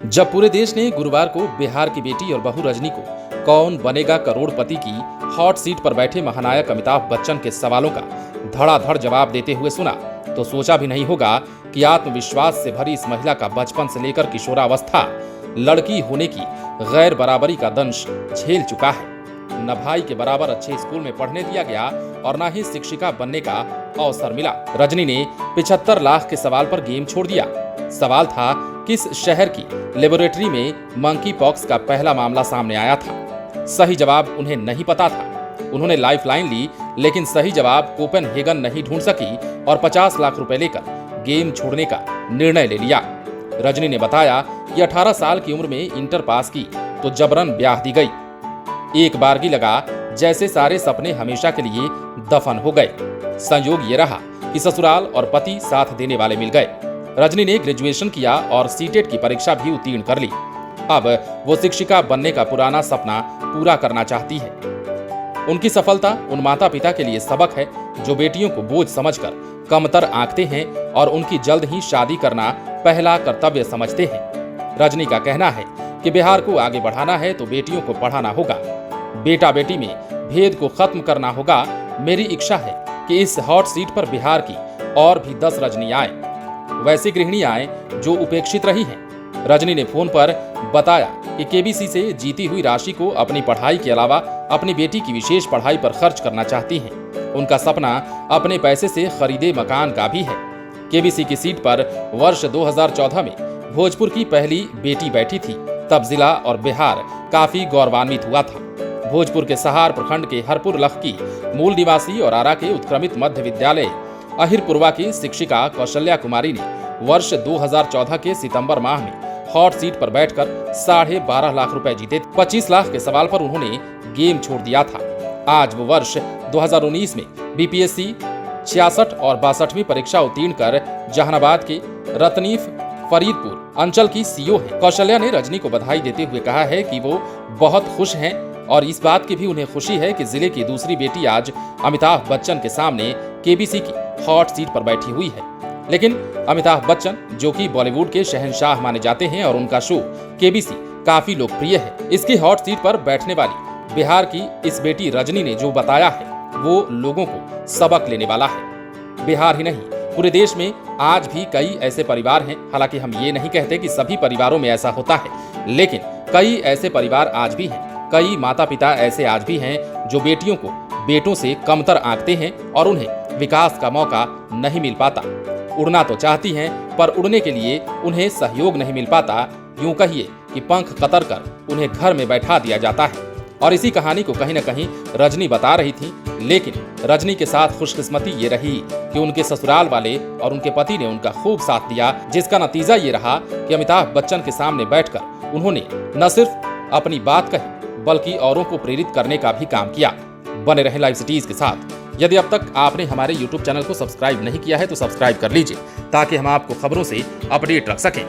जब पूरे देश ने गुरुवार को बिहार की बेटी और बहू रजनी को कौन बनेगा करोड़पति की हॉट सीट पर बैठे महानायक अमिताभ बच्चन के सवालों का धड़ाधड़ जवाब देते हुए सुना, तो सोचा भी नहीं होगा कि आत्मविश्वास से भरी इस महिला का बचपन से लेकर किशोरावस्था लड़की होने की गैर बराबरी का दंश झेल चुका है। न भाई के बराबर अच्छे स्कूल में पढ़ने दिया गया और न ही शिक्षिका बनने का अवसर मिला। रजनी ने 75 लाख के सवाल पर गेम छोड़ दिया। सवाल था, किस शहर की लेबोरेटरी में मंकी पॉक्स का पहला मामला सामने आया था। सही जवाब उन्हें नहीं पता था। उन्होंने लाइफलाइन ली, लेकिन सही जवाब कोपेनहेगन नहीं ढूंढ सकी और 50 लाख रुपए लेकर गेम छोड़ने का निर्णय ले लिया। रजनी ने बताया कि 18 साल की उम्र में इंटर पास की तो जबरन ब्याह दी गई। एक बारगी लगा जैसे सारे सपने हमेशा के लिए दफन हो गए। संयोग ये रहा कि ससुराल और पति साथ देने वाले मिल गए। रजनी ने ग्रेजुएशन किया और सीटेट की परीक्षा भी उत्तीर्ण कर ली। अब वो शिक्षिका बनने का पुराना सपना पूरा करना चाहती है। उनकी सफलता उन माता पिता के लिए सबक है जो बेटियों को बोझ समझकर कमतर आंकते हैं और उनकी जल्द ही शादी करना पहला कर्तव्य समझते हैं। रजनी का कहना है कि बिहार को आगे बढ़ाना है तो बेटियों को पढ़ाना होगा, बेटा बेटी में भेद को खत्म करना होगा। मेरी इच्छा है कि इस हॉट सीट पर बिहार की और भी 10 रजनी आए, वैसी गृहिणी आए जो उपेक्षित रही हैं। रजनी ने फोन पर बताया कि केबीसी से जीती हुई राशि को अपनी पढ़ाई के अलावा अपनी बेटी की विशेष पढ़ाई पर खर्च करना चाहती हैं। उनका सपना अपने पैसे से खरीदे मकान का भी है। केबीसी की सीट पर वर्ष 2014 में भोजपुर की पहली बेटी बैठी थी, तब जिला और बिहार काफी गौरवान्वित हुआ था। भोजपुर के सहार प्रखंड के हरपुर लख की मूल निवासी और आरा के उत्क्रमित मध्य विद्यालय अहिरपुरवा की शिक्षिका कौशल्या कुमारी ने वर्ष 2014 के सितंबर माह में हॉट सीट पर बैठकर 12.5 लाख रुपए जीते। 25 लाख के सवाल पर उन्होंने गेम छोड़ दिया था। आज वो वर्ष 2019 में बीपीएससी 66 और 62वीं परीक्षा उत्तीर्ण कर जहानाबाद के रतनीफ फरीदपुर अंचल की सीओ है। कौशल्या ने रजनी को बधाई देते हुए कहा है कि वो बहुत खुश हैं और इस बात की भी उन्हें खुशी है कि जिले की दूसरी बेटी आज अमिताभ बच्चन के सामने केबीसी की हॉट सीट पर बैठी हुई है। लेकिन अमिताभ बच्चन जो कि बॉलीवुड के शहंशाह माने जाते हैं और उनका शो केबीसी काफी लोकप्रिय है, इसकी हॉट सीट पर बैठने वाली बिहार की इस बेटी रजनी ने जो बताया है वो लोगों को सबक लेने वाला है। बिहार ही नहीं, पूरे देश में आज भी कई ऐसे परिवार हैं। हालांकि हम ये नहीं कहते कि सभी परिवारों में ऐसा होता है, लेकिन कई ऐसे परिवार आज भी हैं। कई माता पिता ऐसे आज भी हैं जो बेटियों को बेटों से कमतर आंकते हैं और उन्हें विकास का मौका नहीं मिल पाता। उड़ना तो चाहती हैं, पर उड़ने के लिए उन्हें सहयोग नहीं मिल पाता। यूं कहिए कि पंख कतर कर उन्हें घर में बैठा दिया जाता है। और इसी कहानी को कहीं न कहीं रजनी बता रही थी। लेकिन रजनी के साथ खुशकिस्मती ये रही कि उनके ससुराल वाले और उनके पति ने उनका खूब साथ दिया, जिसका नतीजा ये रहा कि अमिताभ बच्चन के सामने बैठकर उन्होंने न सिर्फ अपनी बात कही बल्कि औरों को प्रेरित करने का भी काम किया। बने रहें लाइव सिटीज के साथ। यदि अब तक आपने हमारे YouTube चैनल को सब्सक्राइब नहीं किया है तो सब्सक्राइब कर लीजिए, ताकि हम आपको खबरों से अपडेट रख सकें।